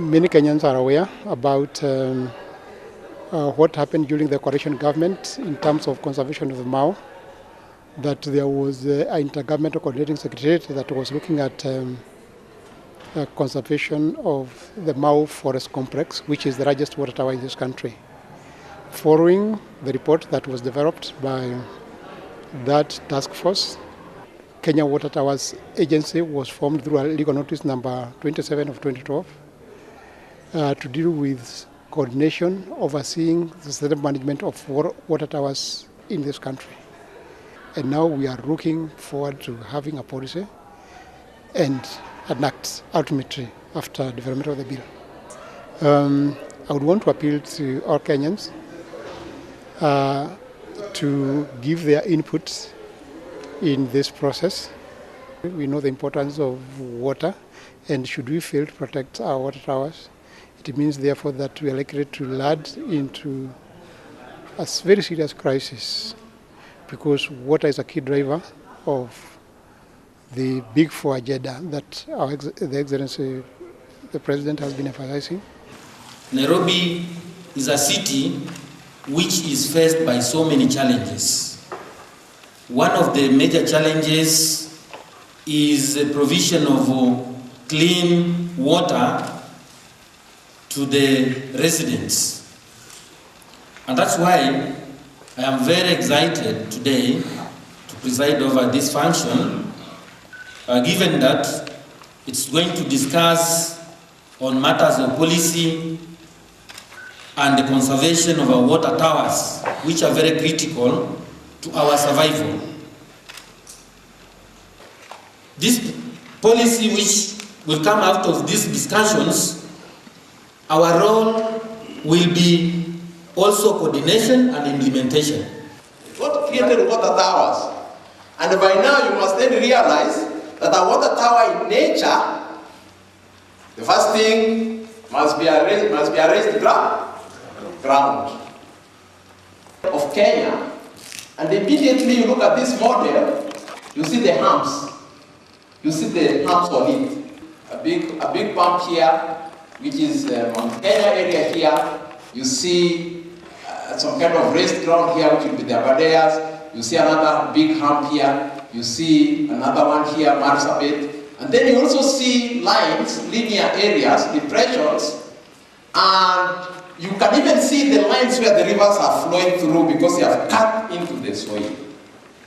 Many Kenyans are aware about what happened during the coalition government in terms of conservation of the Mau, that there was an intergovernmental coordinating secretariat that was looking at conservation of the Mau forest complex, which is the largest water tower in this country. Following the report that was developed by that task force, Kenya Water Towers Agency was formed through a legal notice number 27 of 2012 to deal with coordination, overseeing the system management of water towers in this country. And now we are looking forward to having a policy and an act ultimately after development of the bill. I would want to appeal to all Kenyans to give their input in this process. We know the importance of water, and should we fail to protect our water towers, it means therefore that we are likely to lead into a very serious crisis, because water is a key driver of the Big Four agenda that the Excellency, the President, has been emphasizing. Nairobi is a city which is faced by so many challenges. One of the major challenges is the provision of clean water to the residents. And that's why I am very excited today to preside over this function, given that it's going to discuss on matters of policy and the conservation of our water towers, which are very critical to our survival. This policy which will come out of these discussions, our role will be also coordination and implementation. What created water towers? And by now you must then realize that a water tower in nature, the first thing must be a raised ground of Kenya. And immediately you look at this model, you see the humps. You see the humps on it. A big pump here, which is Mount Kenya area here. You see some kind of raised ground here, which will be the Abadeas. You see another big hump here. You see another one here, Marsabit. And then you also see lines, linear areas, depressions, and you can even see the lines where the rivers are flowing through because they have cut into the soil.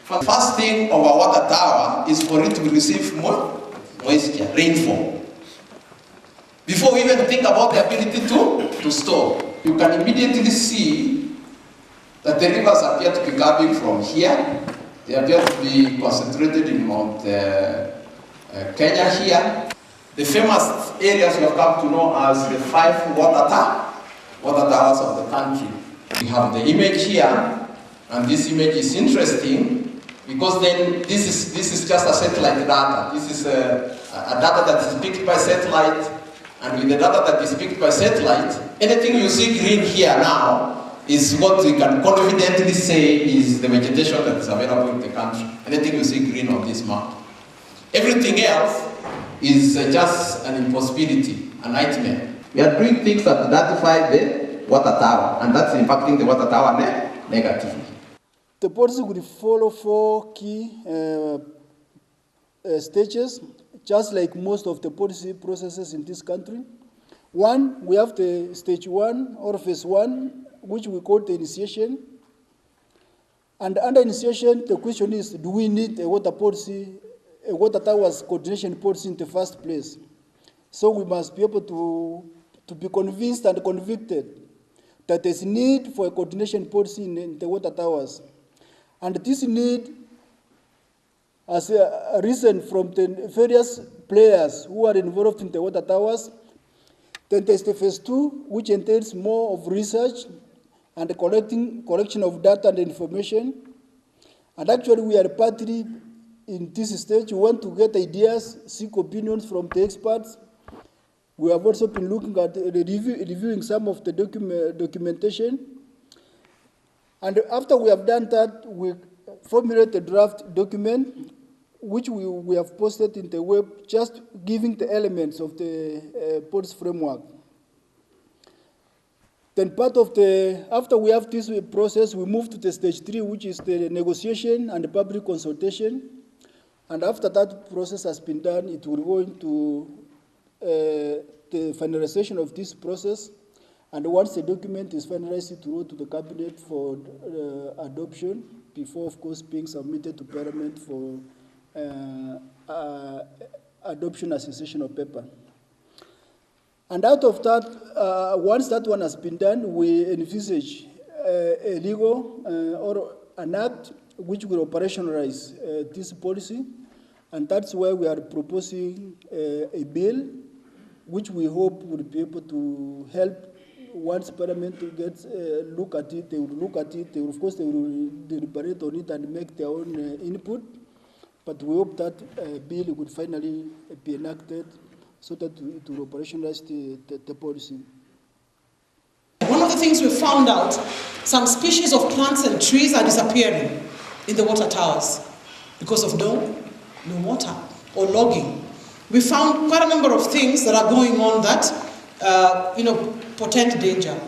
The first thing of a water tower is for it to receive moisture, rainfall. Before we even think about the ability to store, you can immediately see that the rivers appear to be coming from here. They appear to be concentrated in Mount Kenya here. The famous areas we have come to know as the 5 water towers of the country. We have the image here, and this image is interesting because then this is just a satellite data. This is a data that is picked by satellite, and with the data that is picked by satellite, anything you see green here now is what we can confidently say is the vegetation that is available in the country. Anything you see green on this map. Everything else is just an impossibility, a nightmare. We are doing things that identify the water tower, and that's impacting the water tower negatively. The policy will follow 4 key stages, just like most of the policy processes in this country. One, we have the stage 1 or phase 1, which we call the initiation. And under initiation, the question is, do we need a water policy, a water towers coordination policy in the first place? So we must be able to be convinced and convicted that there's need for a coordination policy in the water towers. And this need has arisen from the various players who are involved in the water towers. Then there's the phase 2, which entails more of research and the collection of data and information. And actually we are partly in this stage. We want to get ideas, seek opinions from the experts. We have also been looking at reviewing some of the documentation. And after we have done that, we formulate a draft document, which we have posted in the web, just giving the elements of the policy framework. Then after we have this process, we move to the stage 3, which is the negotiation and the public consultation. And after that process has been done, it will go into the finalization of this process. And once the document is finalized, it will go to the cabinet for adoption before, of course, being submitted to Parliament for adoption as a session of paper. And out of that, once that one has been done, we envisage a legal or an act which will operationalize this policy. And that's why we are proposing a bill which we hope will be able to help. Once Parliament gets look at it, they will look at it. Of course, they will deliberate on it and make their own input. But we hope that bill would finally be enacted so that it will operationalize the policy. One of the things we found out, some species of plants and trees are disappearing in the water towers because of no water or logging. We found quite a number of things that are going on that, portend danger.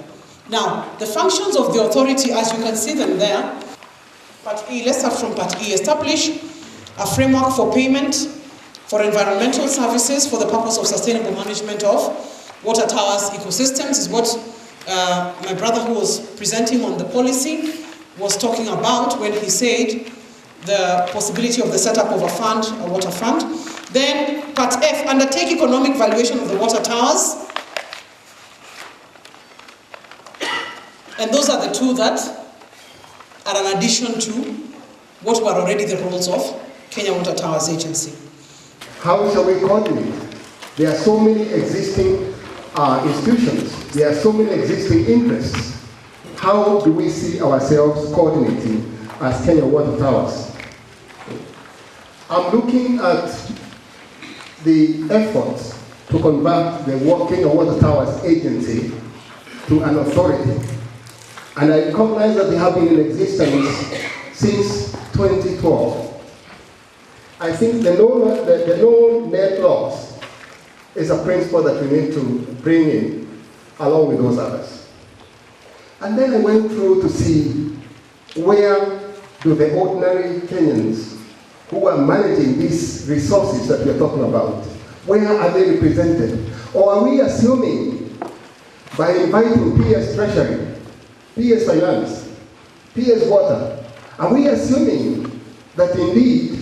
Now, the functions of the authority, as you can see them there, Part E, let's start from Part E, establish a framework for payment for environmental services for the purpose of sustainable management of water towers ecosystems is what my brother who was presenting on the policy was talking about when he said the possibility of the setup of a fund, a water fund. Then Part F, undertake economic valuation of the water towers. And those are the two that are an addition to what were already the roles of Kenya Water Towers Agency. How shall we coordinate? There are so many existing institutions. There are so many existing interests. How do we see ourselves coordinating as Kenya Water Towers? I'm looking at the efforts to convert the Kenya Water Towers Agency to an authority. And I recognize that they have been in existence since 2012. I think the no net loss is a principle that we need to bring in along with those others. And then I went through to see where do the ordinary Kenyans who are managing these resources that we are talking about, where are they represented? Or are we assuming by inviting PS Treasury, PS Finance, PS Water, are we assuming that indeed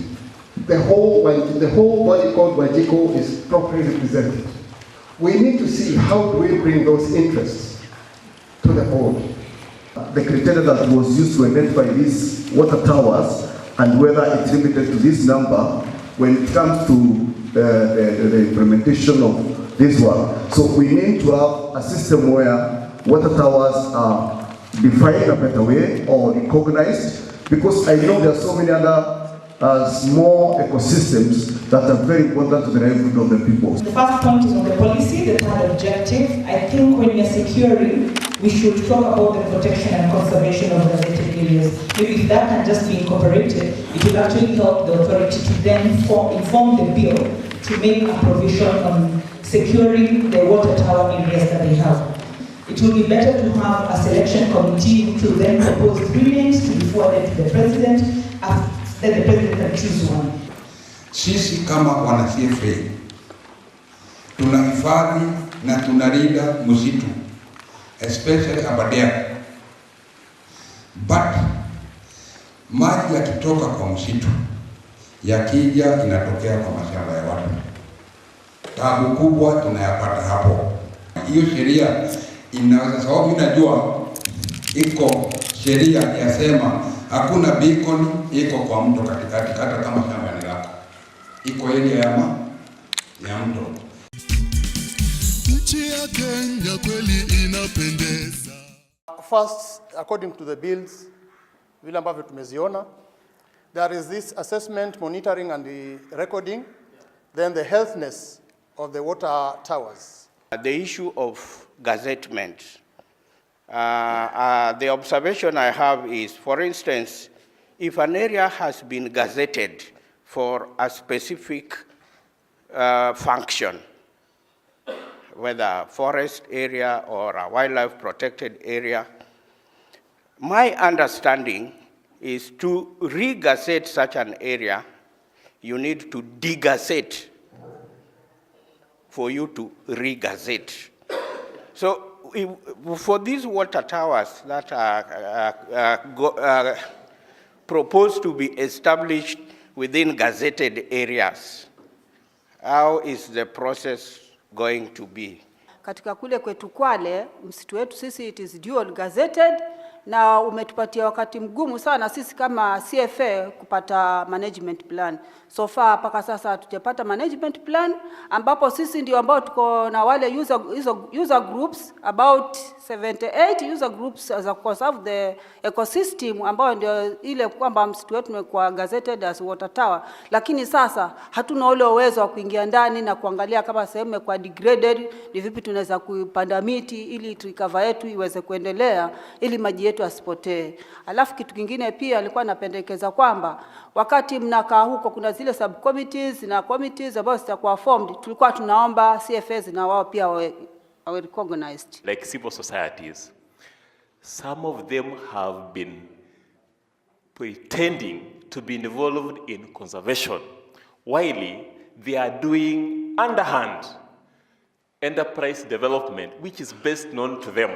the whole body called Wajiko is properly represented? We need to see how do we bring those interests to the board. The criteria that was used to identify these water towers and whether it's limited to this number when it comes to the implementation of this one. So we need to have a system where water towers are defined a better way or recognized, because I know there are so many other small ecosystems that are very important to the livelihood of the people. The first point is on the policy, the third objective. I think when we are securing, we should talk about the protection and conservation of related areas. Maybe if that can just be incorporated, it will actually help the authority to then inform the bill to make a provision on securing the water tower areas that they have. It will be better to have a selection committee which will then propose 3 names to be forwarded to the president, then the president can choose one. Sisi kama wana CFA tunahifadhi na tunalinda msitu, especially Aberdare. But maji yakitoka kwa msitu yakija inatokea kwa mashamba ya watu. Taabu kubwa tunayapata hapo. Hiyo sheria inaweza, sababu ninajua iko sheria yasema hakuna beacon iko kwa mto katikati, hata kama shamba ni lako. Iko area ya mto. Nchi ya Kenya kweli inapendeza. First, according to the bills, vile ambavyo tumeziona, there is this assessment, monitoring and the recording, then the healthiness of the water towers. The issue of gazettement. The observation I have is, for instance, if an area has been gazetted for a specific function, whether forest area or a wildlife protected area. My understanding is to re-gazette such an area, you need to de-gazette for you to re-gazette. So for these water towers that are proposed to be established within gazetted areas, how is the process going to be? Katika kule kwetu Kwale, msitu wetu sisi it is dual gazetted, na umetupatia wakati mgumu sana sisi kama CFA kupata management plan. So far paka sasa hatujapata management plan, ambapo sisi ndio ambao tuko na wale user groups, about 78 user groups as a conserve the ecosystem, ambao ndio ile kwamba msitu wetu umekuwa gazetted as water tower. Lakini sasa hatuna ule uwezo wa kuingia ndani na kuangalia kama sehemu imekuwa degraded, ni vipi tunaweza kupanda miti ili recover yetu iweze kuendelea, ili maji yetu asipotee. Alafu kitu kingine pia alikuwa napendekeza kwamba wakati mnakaa huko kuna zile subcommittees na committees ambazo zitakuwa formed, tulikuwa tunaomba CFAs na wao pia wawe recognized. Like civil societies, some of them have been pretending to be involved in conservation, while they are doing underhand enterprise development, which is best known to them.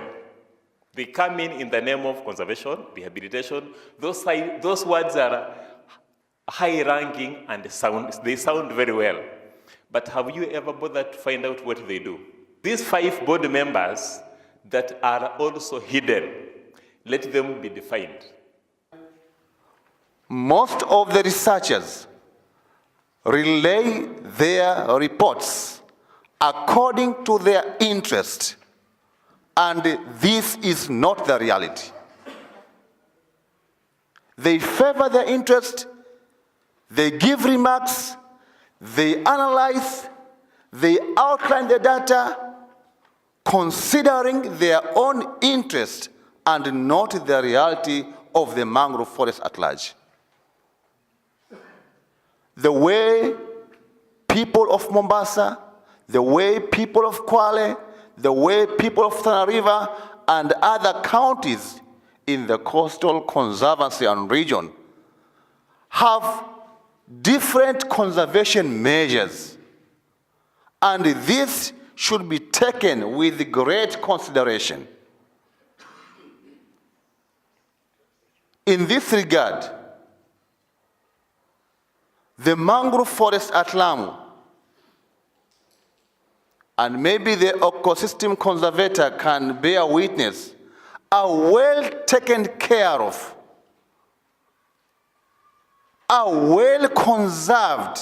They come in the name of conservation, rehabilitation. Those words are high-ranking and they sound very well. But have you ever bothered to find out what they do? These 5 board members that are also hidden, let them be defined. Most of the researchers relay their reports according to their interest, and this is not the reality. They favor their interest, they give remarks, they analyze, they outline the data, considering their own interest and not the reality of the mangrove forest at large. The way people of Mombasa, the way people of Kwale, the way people of Tana River and other counties in the coastal conservancy and region have different conservation measures, and this should be taken with great consideration. In this regard, the mangrove forest at Lamu, and maybe the ecosystem conservator can bear witness, are well taken care of, are well conserved,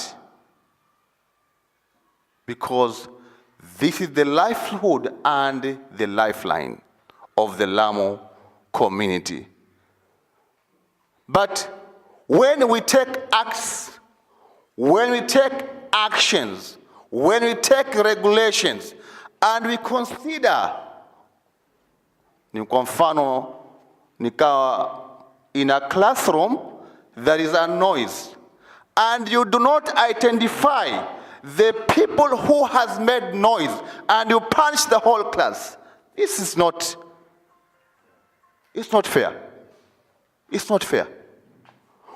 because this is the livelihood and the lifeline of the Lamu community. But when we take acts, when we take actions, when we take regulations, and we consider, ni kwa mfano, nikawa in a classroom, there is a noise, and you do not identify the people who has made noise, and you punish the whole class. This is not, it's not fair. It's not fair.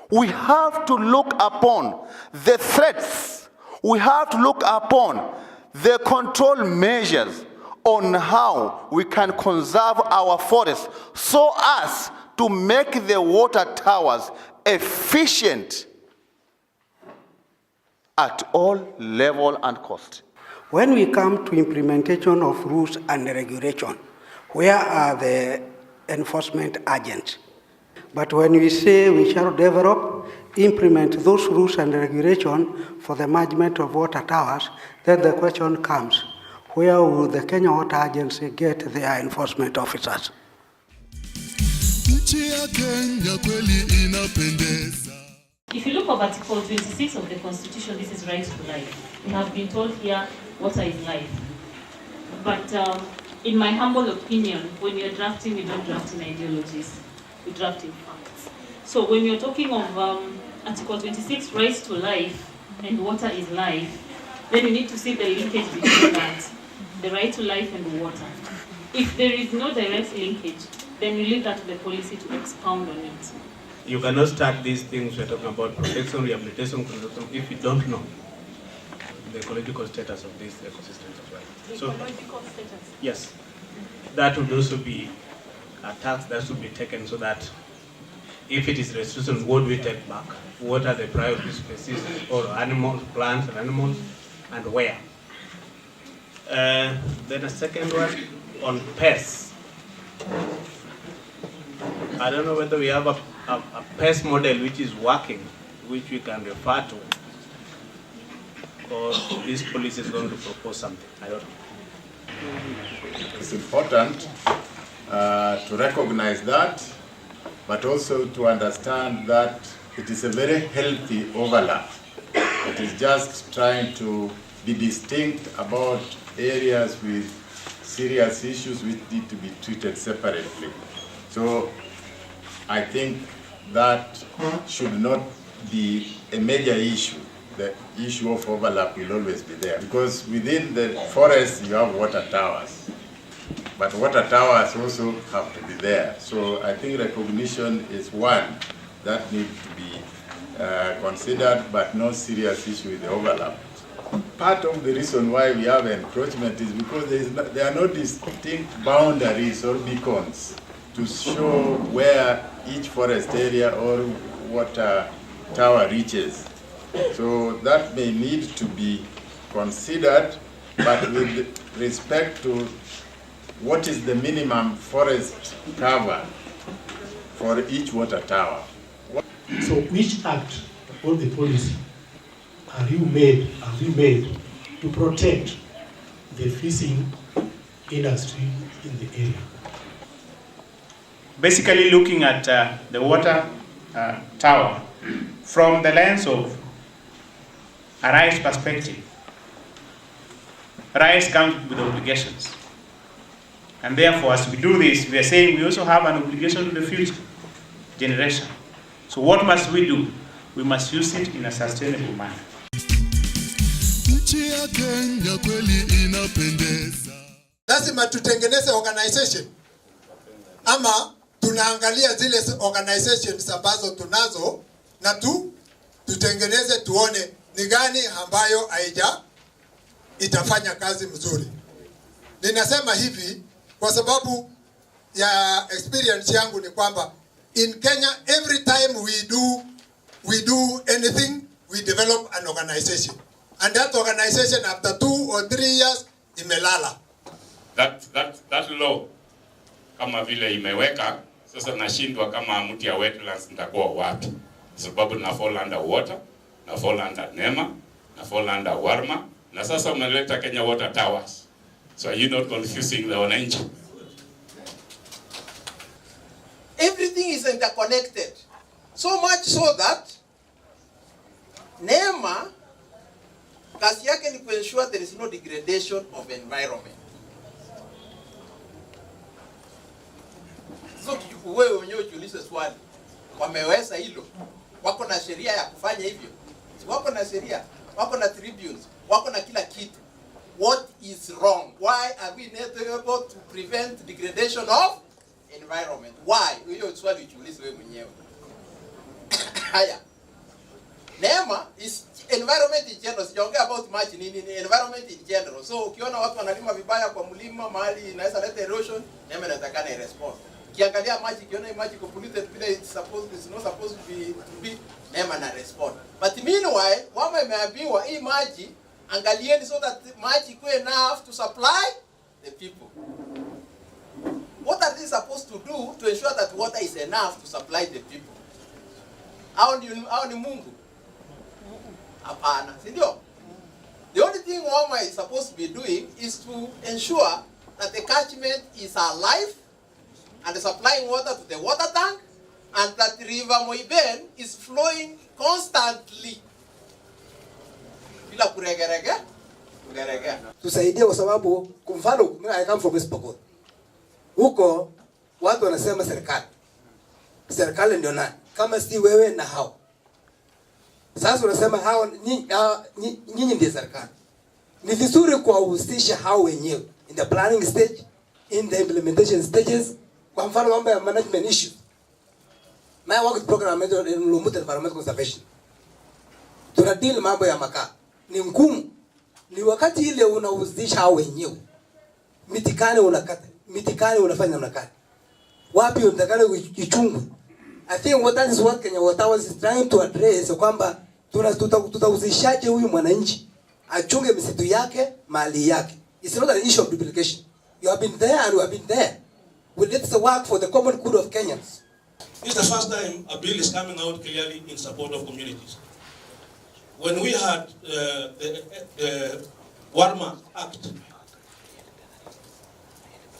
We have to look upon the threats. We have to look upon the control measures on how we can conserve our forests so as to make the water towers efficient at all level and cost. When we come to implementation of rules and regulation, where are the enforcement agents? But when we say we shall develop, implement those rules and regulation for the management of water towers, then the question comes, where will the Kenya Water Agency get their enforcement officers? If you look at Article 26 of the Constitution, this is right to life. We have been told here, water is life. But in my humble opinion, when you're drafting, you don't draft in ideologies, you draft in facts. So when you're talking of Article 26, rights to life, and water is life, then you need to see the linkage between that. the right to life and water. If there is no direct linkage, then we leave that to the policy to expound on it. You cannot start these things we're talking about, protection, rehabilitation, conservation, if you don't know the ecological status of these ecosystems as well. So, ecological status? Yes. That would also be a tax that should be taken, so that if it is restriction, what do we take back? What are the priority species or animals, plants and animals, and where? Then a second one on pests. I don't know whether we have a pest model which is working, which we can refer to, or this policy is going to propose something. I don't know. It's important to recognize that, but also to understand that it is a very healthy overlap. It is just trying to be distinct about areas with serious issues which need to be treated separately. So I think that should not be a major issue. The issue of overlap will always be there, because within the forest you have water towers, but water towers also have to be there. So I think recognition is one that needs to be considered, but no serious issue with the overlap. Part of the reason why we have encroachment is because there are no distinct boundaries or beacons to show where each forest area or water tower reaches. So that may need to be considered, but with respect to what is the minimum forest cover for each water tower. So which act or the policy have we made to protect the fishing industry in the area? Basically looking at the water tower from the lens of a rights perspective. Rights comes with obligations. And therefore, as we do this, we are saying we also have an obligation to the future generation. So what must we do? We must use it in a sustainable manner. Nchi ya Kenya kweli inapendeza. Lazima tutengeneze organization. Ama tunaangalia zile organizations ambazo tunazo na tutengeneze tuone ni gani ambayo itafanya kazi mzuri. Ninasema hivi kwa sababu ya experience yangu ni kwamba in Kenya every time we do anything, we develop an organization. And that organization after 2 or 3 years imelala. That law kama vile imeweka sasa, nashindwa kama mti ya wetlands nitakuwa wapi, sababu na fall under water, na fall under NEMA, na fall under Warma, na sasa umeleta Kenya water towers. So are you not confusing the wananchi? Everything is interconnected. So much so that NEMA kazi yake ni to ensure there is no degradation of environment. So wewe wenyewe ujiulize swali, wameweza hilo? Wako na sheria ya kufanya hivyo? Wako na sheria, wako na tribunes, wako na kila kitu. What is wrong? Why are we not able to prevent degradation of environment? Why? Hiyo swali ujiulize wewe mwenyewe. Haya. NEMA is environment in general. Sijaongea about much nini, environment in general. So ukiona watu wanalima vibaya kwa mlima mahali inaweza leta erosion, NEMA inatakana irespond. Kiangalia maji, kiona maji polluted vile it's not supposed to be NEMA na respond. But meanwhile, wama imeambiwa hii maji angalieni so that maji ikuwe enough to supply the people. What are they supposed to do to ensure that water is enough to supply the people? Hao ni Mungu? Hapana, si ndio? The only thing Wama is supposed to be doing is to ensure that the catchment is alive and supplying water to the water tank, and that River Moiben is flowing constantly. Bila kuregerege. Tusaidie kwa sababu kwa mfano I come from West Pokot. Huko watu wanasema serikali. Serikali ndio nani? Kama si wewe na hao. Sasa unasema hao nyinyi ndio serikali. Ni vizuri kuwahusisha hao wenyewe. in the planning stage, in the implementation stages. Kwa mfano mambo ya management issue. My work with program manager in Lumut environmental conservation. Tunadeal mambo ya makaa. Ni ngumu. Ni wakati ile unauzisha hao wenyewe. Mitikane unakata. Mitikane unafanya namna gani? Wapi unatakana ichungwe? I think that is what Kenya Water is trying to address, kwamba tutauzishaje huyu mwananchi achunge misitu yake, mali yake. It's not an issue of duplication. You have been there and we have been there. Well, let's work for the common good of Kenyans. This is the first time a bill is coming out clearly in support of communities. When we had the Warma Act,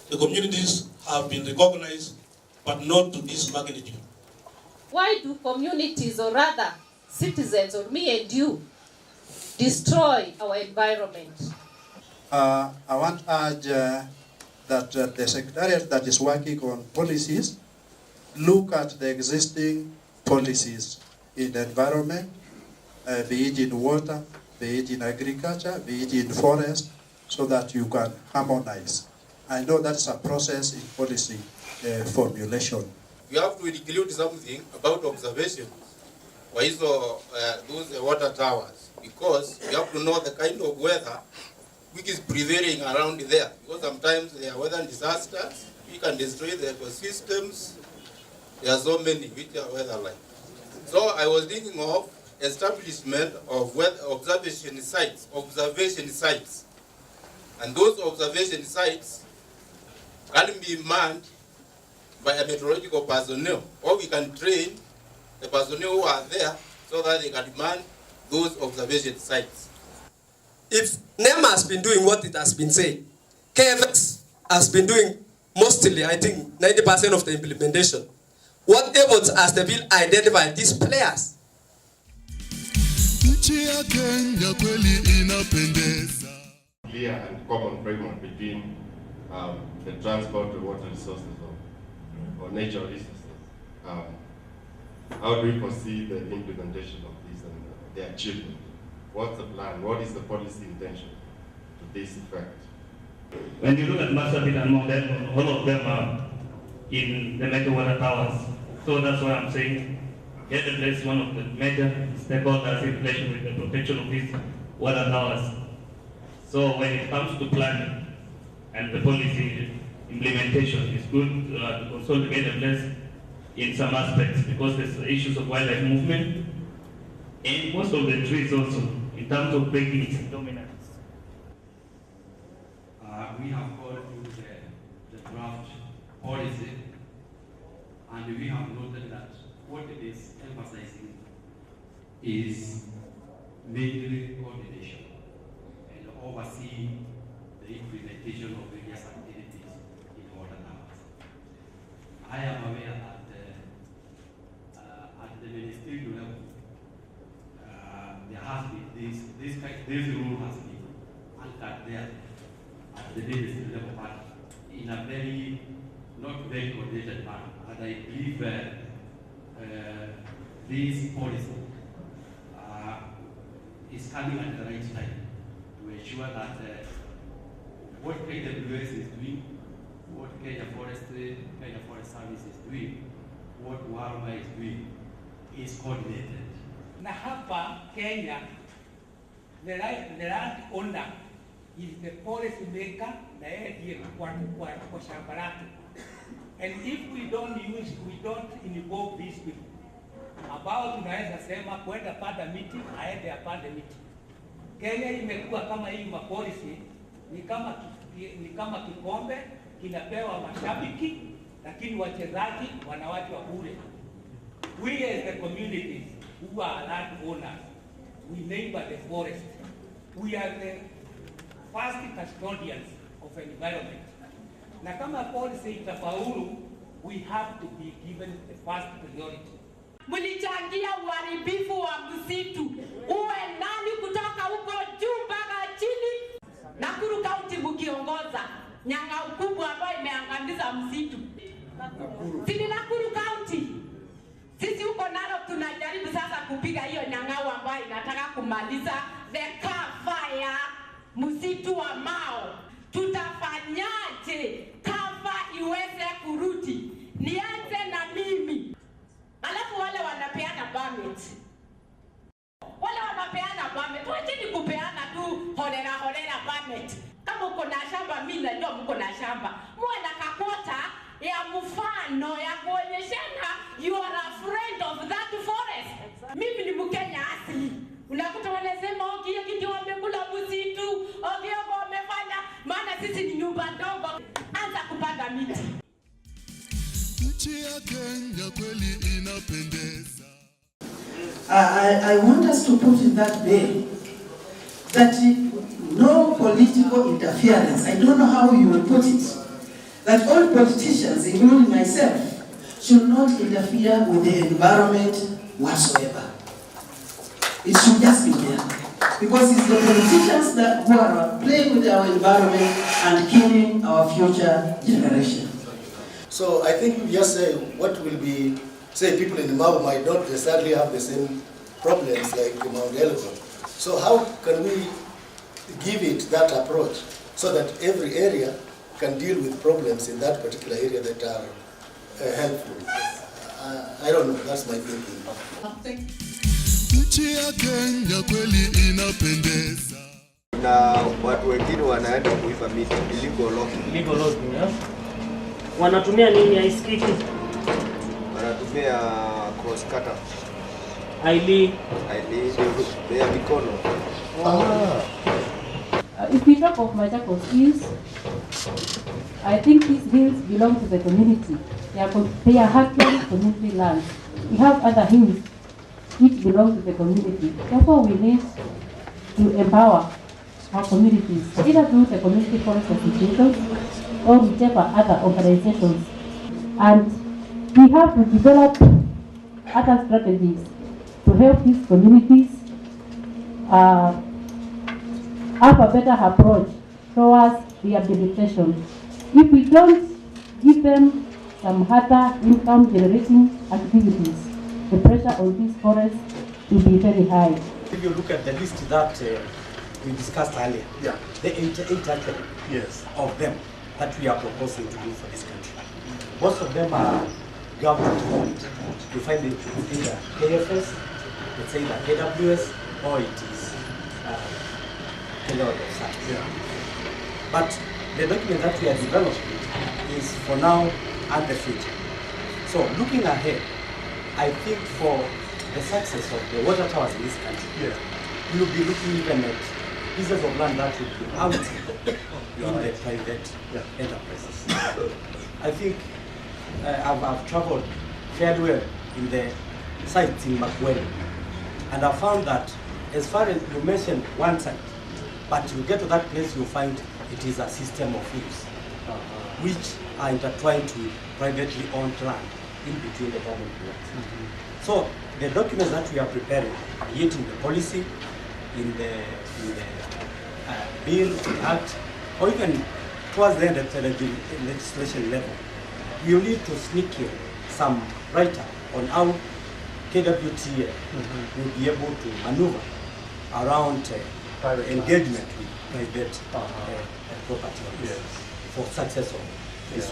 the communities have been recognized, but not to this magnitude. Why do communities, or rather citizens, or me and you, destroy our environment? I want to urge that the Secretariat that is working on policies look at the existing policies in the environment, be it in water, be it in agriculture, be it in forest, so that you can harmonize. I know that's a process in policy formulation. We have to include something about observation for those water towers, because we have to know the kind of weather which is prevailing around there. Because sometimes there are weather disasters, we can destroy the ecosystems. There are so many which are weather-like. So I was thinking of establishment of weather observation sites. And those observation sites can be manned by a meteorological personnel, or we can train the personnel who are there so that they can man those observation sites. If NEMA has been doing what it has been saying, KFS has been doing mostly, I think, 90% of the implementation. What efforts has the bill identified these players? Clear and common framework between the transport of water resources or natural resources. How do we foresee the implementation of this and the achievement? What's the plan? What is the policy intention to this effect? When you look at Marsabit and Mount, all of them are in the major water towers. So that's why I'm saying get the place one of the major stakeholders in relation with the protection of these water towers. So when it comes to planning and the policy implementation, it's good to also get a place in some aspects, because there's issues of wildlife movement and most of the trees also in terms of breaking its dominance. We have gone through the draft policy, and we have noted that what it is emphasizing is mainly coordination and oversee the implementation of various activities in water towers. I am aware that at the ministerial level, there has been this rule has been anchored there at the ministerial level, but in a very, not very coordinated manner. And I believe this policy is coming at the right time to ensure that what KWS is doing, what Kenya Forest Service is doing, what Warma is doing, is coordinated. Na hapa Kenya, the land owner is the policy maker, na yeye ndiye kwa shamba lake. And if we don't involve these people, ambao tunaweza sema kwenda panda miti, aende apande miti. Kenya imekuwa kama hii mapolicy ni kama kikombe kinapewa mashabiki, lakini wachezaji wanawachwa bure. We as the communities who are land owners, we neighbor the forest. We are the first custodians of environment. Na kama policy itafaulu, we have to be given the first priority. Mlichangia uharibifu wa msitu. Uwe nani kutoka huko juu mpaka chini. Nakuru County mkiongoza nyanga ukubwa ambayo imeangamiza msitu. Sisi Nakuru County. Sisi huko nalo tunajaribu sasa kupiga hiyo nyang'au ambayo inataka kumaliza the car fire msitu wa Mao. Tutafanya I want us to put in that way that no political interference, I don't know how you will put it, that all politicians, including myself, should not interfere with the environment whatsoever. It should just be there. Because it's the politicians that who are playing with our environment and killing our future generation. So I think we just say what will be, say people in Mau might not necessarily have the same problems like Mount Elgon. So how can we give it that approach so that every area can deal with problems in that particular area that are helpful? I don't know, that's my thinking. Nchi ya Kenya kweli inapendeza. Na watu wengine wanaenda kuiba miti illegal logging. Wanatumia nini aiskiki? Wanatumia cross cutter. Aili ya mikono. If we talk of Machakos hills, I think these hills belong to the community. They are actually community lands. We have other hills which belong to the community. Therefore, we need to empower our communities, either through the community forest associations or whichever other organizations. And we have to develop other strategies to help these communities have a better approach towards rehabilitation. If we don't give them some other income generating activities, the pressure on these forests will be very high. If you look at the list that we discussed earlier, the 88 actually of them that we are proposing to do for this country, most of them are government-owned. You find it either KFS, let's say either AWS, or it is But the document that we are developing is for now and the future. So looking ahead, I think for the success of the water towers in this country, we will be looking even at pieces of land that will be out in the private enterprises. I think I've traveled fairly well in the sites in Makweli, and I found that as far as you mentioned one site, but you get to that place, you find it is a system of hills, which are intertwined with privately owned land in between the government lands. So the documents that we are preparing, be it in the policy, in the bill, the act, or even towards the end at the legislation level, we will need to sneak in some write-up on how KWTA will be able to maneuver around engagement with private property for success of this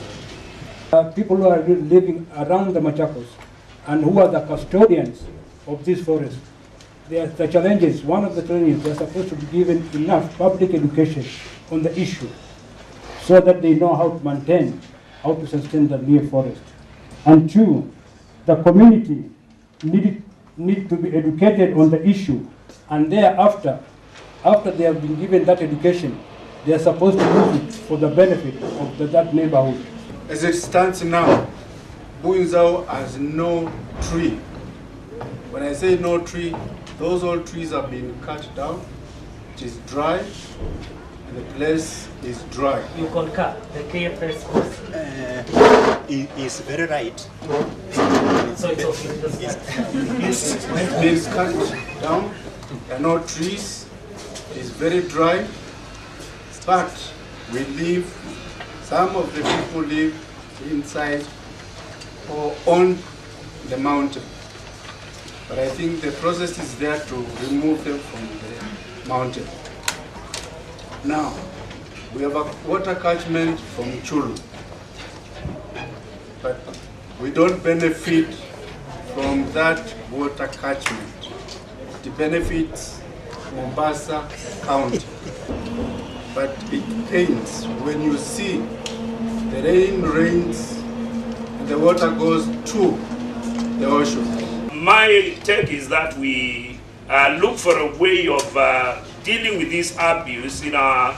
one. People who are living around the Machakos and who are the custodians of this forest, the challenges, one of the challenges, they are supposed to be given enough public education on the issue so that they know how to maintain, how to sustain the near forest. And two, the community need to be educated on the issue, and thereafter, after they have been given that education, they are supposed to use it for the benefit of that neighborhood. As it stands now, Buinzao has no tree. When I say no tree, those old trees have been cut down. It is dry, and the place is dry. You concur, the KFS is very right. So it's okay. It's been cut down. There are no trees. It is very dry. But we live, some of the people live inside or on the mountain. But I think the process is there to remove them from the mountain. Now, we have a water catchment from Chulu, but we don't benefit from that water catchment. It benefits Mombasa County. But it pains when you see the rain rains and the water goes to the ocean. My take is that we look for a way of dealing with this abuse in our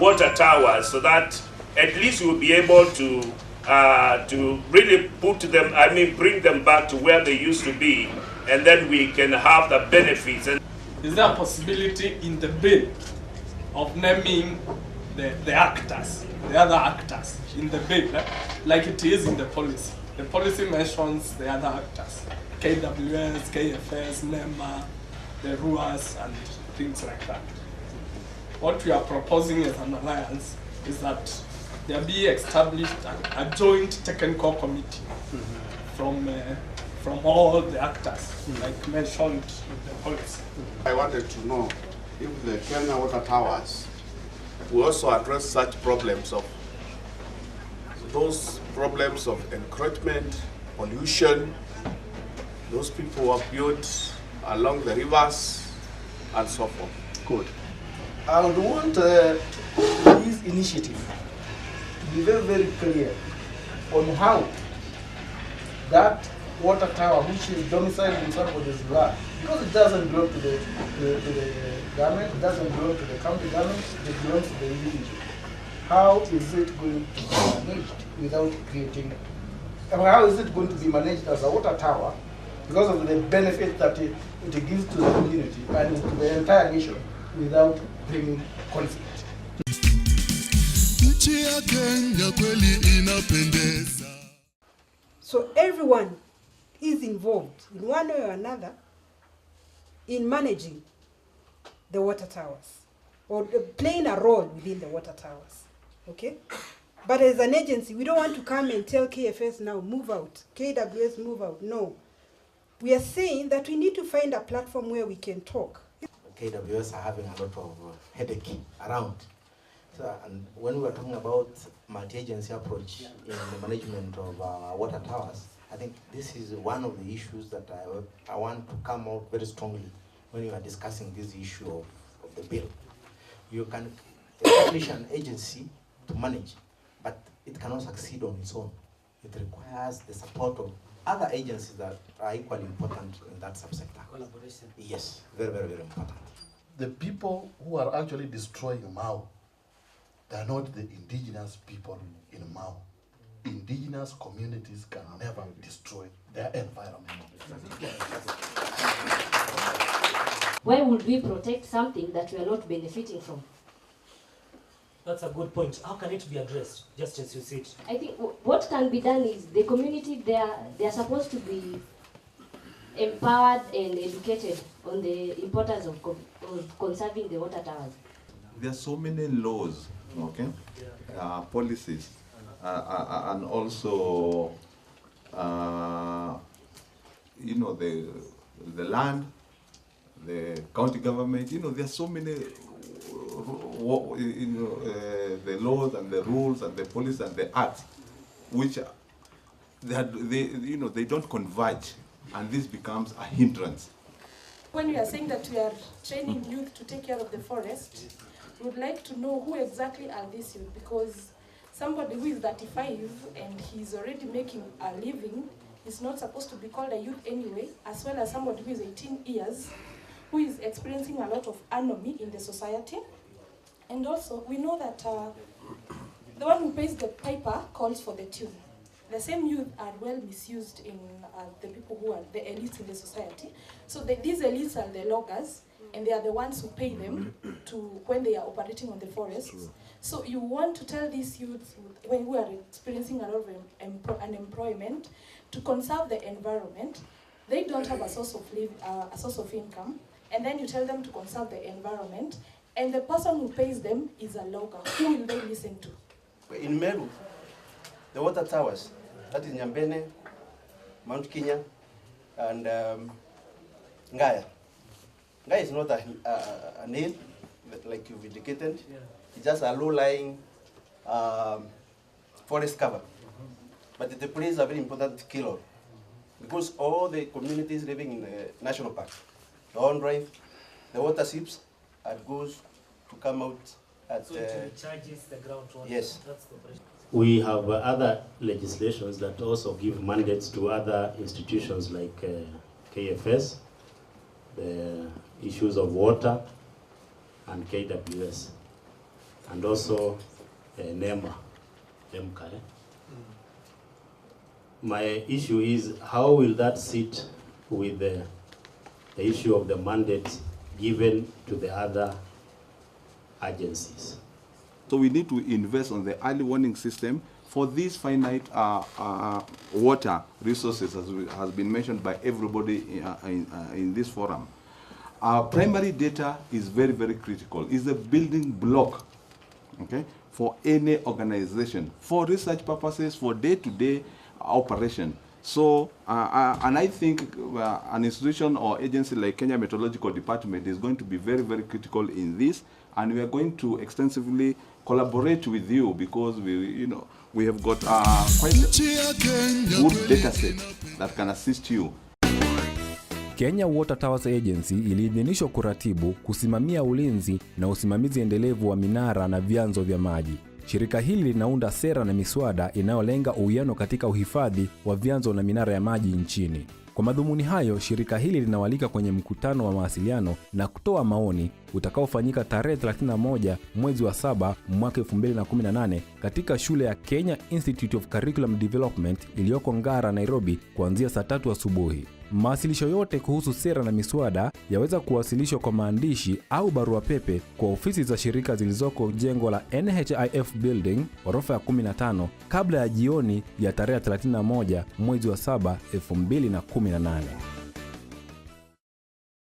water towers so that at least we'll be able to to really bring them back to where they used to be, and then we can have the benefits. And is there a possibility in the bill of naming the actors, the other actors in the bill, like it is in the policy? The policy mentions the other actors, KWS, KFS, NEMA, the RUAS, and things like that. What we are proposing as an alliance is that there be established a joint technical committee from all the actors, like mentioned in the policy. I wanted to know if the Kenya Water Towers will also address such problems of encroachment, pollution, those people who have built along the rivers and so forth. Good. I would want this initiative to be very, very clear on how that water tower, which is domiciled in somebody's land, because it doesn't belong to the government, it doesn't belong to the county government, it belongs to the individual. How is it going to be managed without creating, how is it going to be managed as a water tower because of the benefit that it gives to the community and to the entire nation without bringing conflict? So everyone is involved in one way or another in managing the water towers or playing a role within the water towers, okay? But as an agency, we don't want to come and tell KFS now, move out, KWS move out, no. We are saying that we need to find a platform where we can talk. KWS are having a lot of headache around. So, and when we are talking about multi-agency approach in the management of water towers, I think this is one of the issues that I want to come out very strongly when you are discussing this issue of the bill. You can establish an agency to manage, but it cannot succeed on its own. It requires the support of other agencies that are equally important in that subsector. Collaboration. Yes, very, very, very important. The people who are actually destroying Mau, they are not the indigenous people in Mau. Indigenous communities can never destroy their environment. Why would we protect something that we are not benefiting from? That's a good point. How can it be addressed, just as you said? I think what can be done is the community, they are supposed to be empowered and educated on the importance of conserving the water towers. There are so many laws, okay, policies, and also, you know, the land, the county government. You know, there are so many. The laws and the rules and the policies and the acts, which they don't converge, and this becomes a hindrance. When we are saying that we are training youth to take care of the forest, we would like to know who exactly are these youth, because somebody who is 35 and he's already making a living is not supposed to be called a youth anyway, as well as somebody who is 18 years, who is experiencing a lot of anomie in the society. And also, we know that the one who pays the piper calls for the tune. The same youth are well misused in the people who are the elites in the society. So these elites are the loggers, and they are the ones who pay them when they are operating on the forests. So you want to tell these youths who are experiencing a lot of unemployment to conserve the environment. They don't have a source of income, and then you tell them to conserve the environment, and the person who pays them is a logger. Who will they listen to? In Meru, the water towers, that is Nyambene, Mount Kenya, and Ngaya. Ngaya is not a hill, like you've indicated. It's just a low-lying forest cover. But it plays a very important key role, because all the communities living in the national park, the on drive, the water seeps, and goes to come out at So it recharges the groundwater. Yes. That's the question. We have other legislations that also give mandates to other institutions like KFS, the issues of water, and KWS, and also NEMA, MCA. my issue is how will that sit with the issue of the mandates given to the other agencies? So we need to invest on the early warning system for these finite water resources, as has been mentioned by everybody in this forum. Primary data is very, very critical. It's a building block, okay, for any organization, for research purposes, for day-to-day operation. So, and I think an institution or agency like Kenya Meteorological Department is going to be very, very critical in this, and we are going to extensively collaborate with you because we have got quite a good data set that can assist you. Kenya Water Towers Agency iliidhinishwa kuratibu, kusimamia ulinzi na usimamizi endelevu wa minara na vyanzo vya maji. Shirika hili linaunda sera na miswada inayolenga uwiano katika uhifadhi wa vyanzo na minara ya maji nchini. Kwa madhumuni hayo, shirika hili linawalika kwenye mkutano wa mawasiliano na kutoa maoni utakaofanyika tarehe 31 mwezi wa 7 mwaka 2018 katika shule ya Kenya Institute of Curriculum Development iliyoko Ngara, Nairobi, kuanzia saa 3 asubuhi. Mawasilisho yote kuhusu sera na miswada yaweza kuwasilishwa kwa maandishi au barua pepe kwa ofisi za shirika zilizoko jengo la NHIF Building, orofa ya 15, kabla ya jioni ya tarehe 31 mwezi wa 7 2018.